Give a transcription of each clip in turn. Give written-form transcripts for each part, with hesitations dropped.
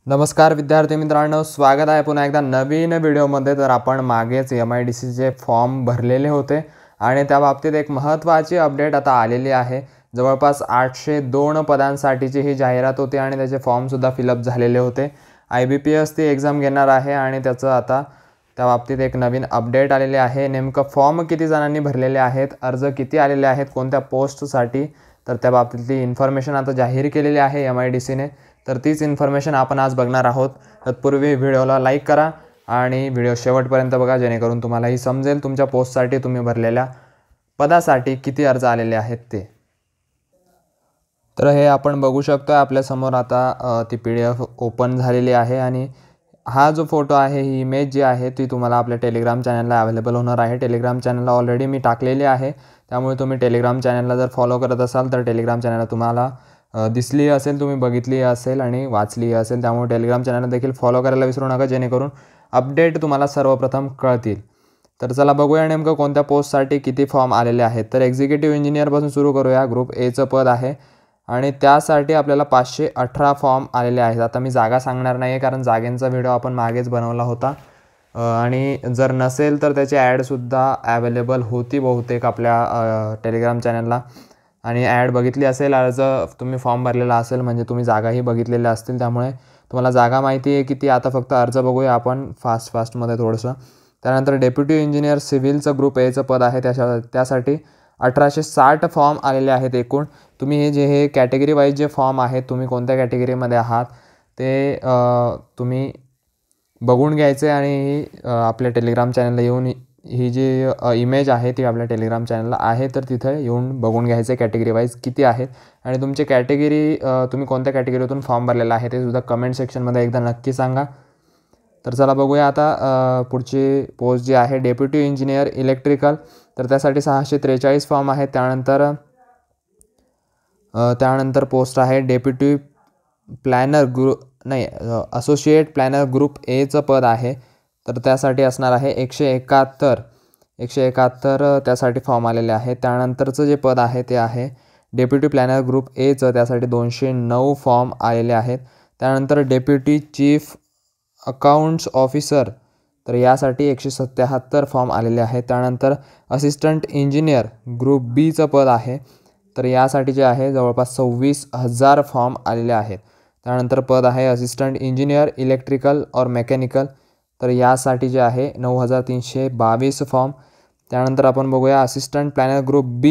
नमस्कार विद्यार्थी मित्रांनो, स्वागत आहे पुन्हा एकदा नवीन व्हिडिओमध्ये। तर आपण मागेच MIDCचे फॉर्म भरलेले होते आणि त्या बाबतीत एक महत्त्वाची अपडेट आता आलेली आहे। जवळपास 802 पदांसाठीची ही जाहिरात होती आणि त्याचे फॉर्मसुद्धा फिलअप झालेले होते। IBPS ती एक्झाम घेणार आहे आणि त्याचं आता त्या बाबतीत एक नवीन अपडेट आलेली आहे। नेमकं फॉर्म किती जणांनी भरलेले आहेत, अर्ज किती आलेले आहेत, कोणत्या पोस्टसाठी, तर त्या बाबतीतली इन्फॉर्मेशन आता जाहीर केलेली आहे MIDCने। तर तीच इन्फॉर्मेशन आपण आज बघणार आहोत। तत्पूर्वी व्हिडिओला लाईक करा आणि व्हिडिओ शेवटपर्यंत बघा, जेणेकरून तुम्हालाही समजेल तुमच्या पोस्टसाठी तुम्ही भरलेल्या पदासाठी किती अर्ज आलेले आहेत ते। तर हे आपण बघू शकतो आपल्यासमोर आता ती PDF ओपन झालेली आहे आणि हा जो फोटो आहे, ही इमेज जी आहे ती तुम्हाला आपल्या टेलिग्राम चॅनलला अवेलेबल होणार आहे। टेलिग्राम चॅनलला ऑलरेडी मी टाकलेली आहे, त्यामुळे तुम्ही टेलिग्राम चॅनलला जर फॉलो करत असाल तर टेलिग्राम चॅनलला तुम्हाला दिसली असेल, तुम्ही बघितली असेल आणि वाचली असेल। त्यामुळे टेलिग्राम चॅनलला देखील फॉलो करायला विसरू नका, जेणेकरून अपडेट तुम्हाला सर्वप्रथम कळतील। तर चला बघूया नेमकं कोणत्या पोस्टसाठी किती फॉर्म आलेले आहेत। तर एक्झिक्युटिव्ह इंजिनियरपासून सुरू करूया। ग्रुप Aचं पद आहे आणि त्यासाठी आपल्याला 518 फॉर्म आलेले आहेत। आता मी जागा सांगणार नाही आहे, कारण जागेंचा व्हिडिओ आपण मागेच बनवला होता आणि जर नसेल तर त्याची ॲडसुद्धा अवेलेबल होती बहुतेक आपल्या टेलिग्राम चॅनलला, आणि ॲड बघितली असेल, अर्ज तुम्ही फॉर्म भरलेला असेल म्हणजे तुम्ही जागाही बघितलेल्या असतील, त्यामुळे तुम्हाला जागा माहिती आहे किती। आता फक्त अर्ज बघूया आपण फास्टमध्ये थोडंसं। त्यानंतर डेप्युटी इंजिनियर सिव्हिलचं ग्रुप Aचं पद आहे, त्यासाठी 1860 फॉर्म आलेले आहेत एकूण। तुम्ही हे कॅटेगरी वाईज जे फॉर्म आहेत, तुम्ही कोणत्या कॅटेगरीमध्ये आहात ते तुम्ही बघून घ्यायचे आणि आपल्या टेलिग्राम चॅनलला येऊन ही जी इमेज आहे ती आपल्या टेलिग्राम चॅनलला आहे, तर तिथे येऊन बघून घ्यायचे कॅटेगरी वाईज किती आहेत आणि तुमची कॅटेगरी तुम्ही कोणत्या कॅटेगरीतून फॉर्म भरलेला आहे ते सुद्धा कमेंट सेक्शनमध्ये एकदा नक्की सांगा। तर चला बघूया आता पुढची पोस्ट जी आहे डेप्युटी इंजिनियर इलेक्ट्रिकल, तर त्यासाठी 643 फॉर्म आहेत। त्यानंतर पोस्ट आहे deputy planner associate planner group Aचं पद आहे, तर त्यासाठी असणार आहे 171 त्यासाठी फॉर्म आलेले आहेत। त्यानंतरचं जे पद आहे ते आहे डेप्युटी प्लॅनर ग्रुप Aचं, त्यासाठी 209 फॉर्म आलेले आहेत। त्यानंतर डेप्युटी चीफ अकाउंट्स ऑफिसर, तर यासाठी 177 फॉर्म आलेले आहेत। त्यानंतर असिस्टंट इंजिनियर ग्रुप Bचं पद आहे, तर यासाठी जे आहे जवळपास 26,000 फॉर्म आलेले आहेत। त्यानंतर पद आहे असिस्टंट इंजिनियर इलेक्ट्रिकल और मेकॅनिकल, तर यासाठी जे आहे 9,322 फॉर्म। त्यानंतर आपण बघूया असिस्टंट प्लॅनर ग्रुप B,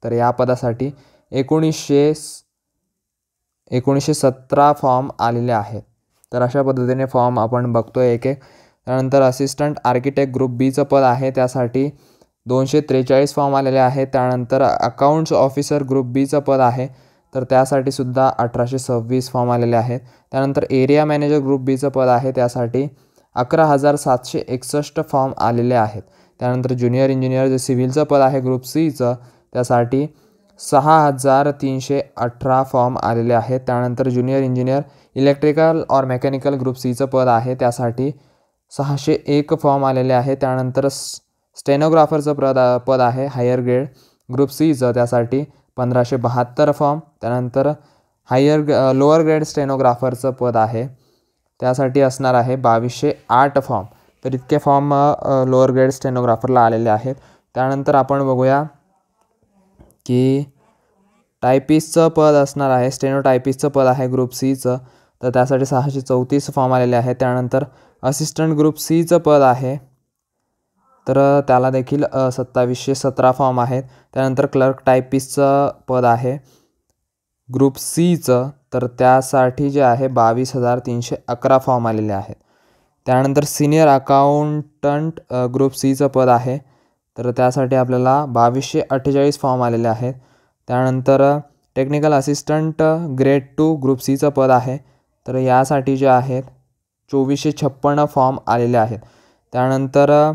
तर या पदासाठी 1917 फॉर्म आलेले आहेत। तर अशा पद्धतीने फॉर्म आपण बघतोय एक एक। त्यानंतर असिस्टंट आर्किटेक्ट ग्रुप Bचं पद आहे, त्यासाठी 243 फॉर्म आलेले आहेत। त्यानंतर अकाउंट्स ऑफिसर ग्रुप Bचं पद आहे, तर त्यासाठी सुद्धा 1826 फॉर्म आलेले आहेत। त्यानंतर एरिया मॅनेजर ग्रुप Bचं पद आहे, त्यासाठी 11,761 फॉर्म आलेले आहेत। त्यानंतर ज्युनियर इंजिनियर जे सिव्हिलचं पद आहे ग्रुप Cचं, त्यासाठी 6,318 फॉर्म आलेले आहेत। त्यानंतर ज्युनियर इंजिनियर इलेक्ट्रिकल और मेकॅनिकल ग्रुप Cचं पद आहे, त्यासाठी 601 फॉर्म आलेले आहेत। त्यानंतर स्टेनोग्राफरचं पद आहे हायर ग्रेड ग्रुप Cचं, त्यासाठी 1,572 फॉर्म। त्यानंतर लोअर ग्रेड स्टेनोग्राफरचं पद आहे, त्यासाठी असणार आहे 2,208 फॉर्म। तर इतके फॉर्म लोअर ग्रेड स्टेनोग्राफरला आलेले आहेत। त्यानंतर आपण बघूया की टायपिस्टचं पद असणार आहे, स्टेनो टायपिस्टचं पद आहे ग्रुप Cचं, तर त्यासाठी 634 फॉर्म आलेले आहेत। त्यानंतर असिस्टंट ग्रुप Cचं पद आहे, तर त्याला देखील 2,717 फॉर्म आहेत। त्यानंतर क्लर्क टायपिस्टचं पद आहे ग्रुप Cचं, तर त्यासाठी जे आहे 22,311 फॉर्म आलेले आहेत। त्यानंतर सिनियर अकाउंटंट ग्रुप Cचं पद आहे, तर त्यासाठी आपल्याला 2,248 फॉर्म आलेले आहेत। त्यानंतर टेक्निकल असिस्टंट ग्रेड 2 ग्रुप Cचं पद आहे, तर यासाठी जे आहेत 2,456 फॉर्म आलेले आहेत। त्यानंतर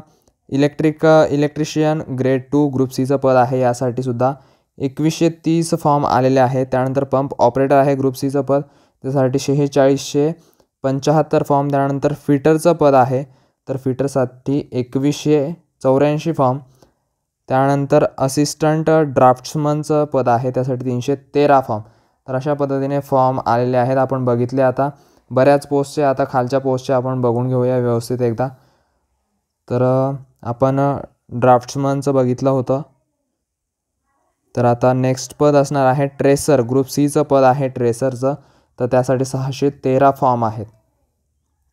इलेक्ट्रिशियन ग्रेड 2 ग्रुप Cचं पद आहे, यासाठी सुद्धा 2,130 फॉर्म आलेले आहेत। त्यानंतर पंप ऑपरेटर आहे ग्रुप Cचं पद, त्यासाठी 4,675 फॉर्म। त्यानंतर फिटरचं पद आहे, तर फिटरसाठी 2,184 फॉर्म। त्यानंतर असिस्टंट ड्राफ्ट्समनचं पद आहे, त्यासाठी 313 फॉर्म। तर अशा पद्धतीने फॉर्म आलेले आहेत, आपण बघितले आता। बऱ्याच पोस्टचे आता खालच्या पोस्टचे आपण बघून घेऊया व्यवस्थित एकदा. तर आपण ड्राफ्ट्समनचं बघितलं होतं. तर आता नेक्स्ट पद असणार आहे ट्रेसर. ग्रुप सीचं पद आहे ट्रेसरचं. तर त्यासाठी 613 फॉर्म आहेत.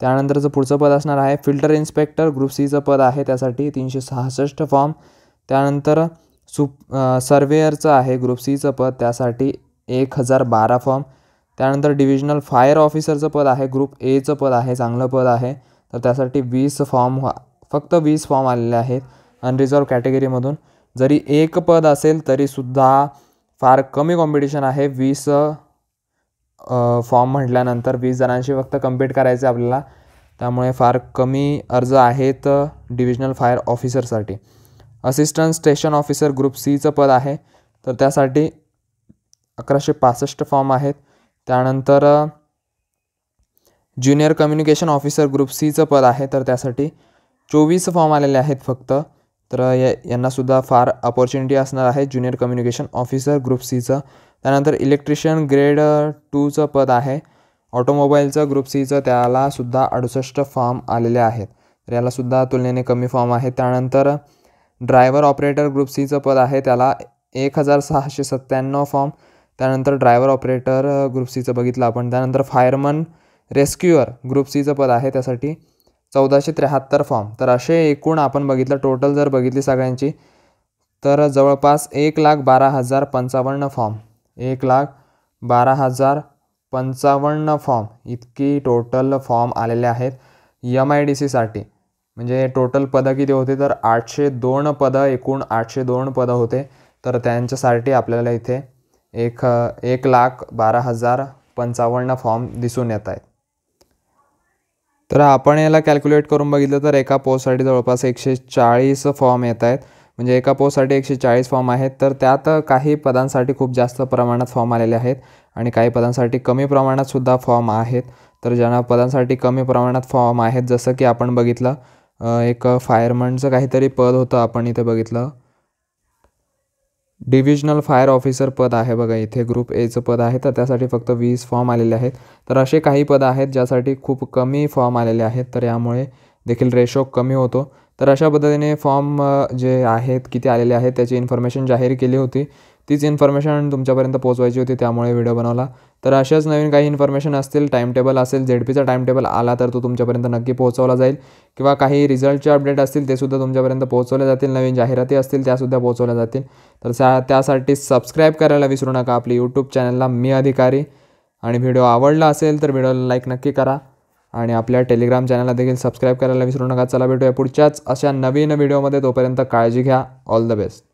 त्यानंतरचं पुढचं पद असणार आहे फिल्टर इन्स्पेक्टर. ग्रुप सीचं पद आहे, त्यासाठी 366 फॉर्म. त्यानंतर सर्वेयरचं आहे ग्रुप सीचं पद, त्यासाठी 1012 फॉर्म. त्यानंतर डिव्हिजनल फायर ऑफिसरचं पद आहे, ग्रुप एचं पद आहे, चांगलं पद आहे. तर त्यासाठी 20 फॉर्म, फक्त 20 फॉर्म आलेले आहेत अनरिझर्व कॅटेगरीमधून. जरी एक पद असेल तरीसुद्धा फार कमी कॉम्पिटिशन आहे. 20 फॉर्म म्हटल्यानंतर 20 जणांशी फक्त कम्पीट करायचं आपल्याला, त्यामुळे फार कमी अर्ज आहेत डिव्हिजनल फायर ऑफिसरसाठी. असिस्टंट स्टेशन ऑफिसर ग्रुप सीचं पद आहे, तर त्यासाठी 1165 फॉर्म आहेत. त्यानंतर ज्युनियर कम्युनिकेशन ऑफिसर ग्रुप सीचं पद आहे, तर त्यासाठी 24 फॉर्म आलेले आहेत फक्त. तर यांनासुद्धा फार अपॉर्च्युनिटी असणार आहे ज्युनियर कम्युनिकेशन ऑफिसर ग्रुप सीचं. त्यानंतर इलेक्ट्रिशियन ग्रेड 2चं पद आहे ऑटोमोबाईलचं ग्रुप सीचं, त्यालासुद्धा 68 फॉर्म आलेले आहेत. तर यालासुद्धा तुलनेने कमी फॉर्म आहेत. त्यानंतर ड्रायव्हर ऑपरेटर ग्रुप सीचं पद आहे, त्याला 1697 फॉर्म. त्यानंतर ड्रायव्हर ऑपरेटर ग्रुप सीचं बघितलं आपण. त्यानंतर फायरमन रेस्क्युअर ग्रुप सीचं पद आहे, त्यासाठी 1473 फॉर्म. तर असे एकूण आपण बघितलं, टोटल जर बघितली सगळ्यांची, तर जवळपास 1,12,055 फॉर्म, 1,12,055 फॉर्म इतकी टोटल फॉर्म आलेले आहेत MIDCसाठी. म्हणजे टोटल पदं किती होते, तर 802 पदं, एकूण 802 पदं होते. तर त्यांच्यासाठी आपल्याला इथे 1,12,055 फॉर्म दिसून येत आहेत. तर आपण याला कॅल्क्युलेट करून बघितलं तर एका पोस्टसाठी जवळपास 140 फॉर्म येत आहेत. म्हणजे एका पोस्टसाठी 140 फॉर्म आहेत. तर त्यात काही पदांसाठी खूप जास्त प्रमाणात फॉर्म आलेले आहेत आणि काही पदांसाठी कमी प्रमाणातसुद्धा फॉर्म आहेत. तर ज्यांना पदांसाठी कमी प्रमाणात फॉर्म आहेत, जसं की आपण बघितलं एक फायरमनचं काहीतरी पद होतं, आपण इथे बघितलं डिव्हिजनल फायर ऑफिसर पद आहे बघा, इथे ग्रुप एचं पद आहे, तर त्यासाठी फक्त 20 फॉर्म आलेले आहेत. तर असे काही पदं आहेत ज्यासाठी खूप कमी फॉर्म आलेले आहेत, तर यामुळे देखील रेशो कमी होतो. तर अशा पद्धतीने फॉर्म जे आहेत किती आलेले आहेत त्याची इन्फॉर्मेशन जाहीर केली होती. तीच इन्फॉर्मेशन तुमच्यापर्यंत पोहोचवायची होती, त्यामुळे व्हिडिओ बनवला. तर अशाच नवीन काही इन्फॉर्मेशन असतील, टाईम टेबल असेल, ZPचा टाईम टेबल आला तर तो तुमच्यापर्यंत नक्की पोहोचवला जाईल. किंवा काही रिझल्टचे अपडेट असतील ते सुद्धा तुमच्यापर्यंत पोहोचवले जातील. नवीन जाहिराती असतील त्यासुद्धा पोहोचवल्या जातील. तर त्यासाठी सबस्क्राईब करायला विसरू नका आपली यूट्यूब चॅनलला मी अधिकारी. आणि व्हिडिओ आवडला असेल तर व्हिडिओला लाईक नक्की करा आणि आपल्या टेलिग्राम चॅनलला देखील सबस्क्राईब करायला विसरू नका. चला भेटूया पुढच्याच अशा नवीन व्हिडिओमध्ये. तोपर्यंत काळजी घ्या. All the best.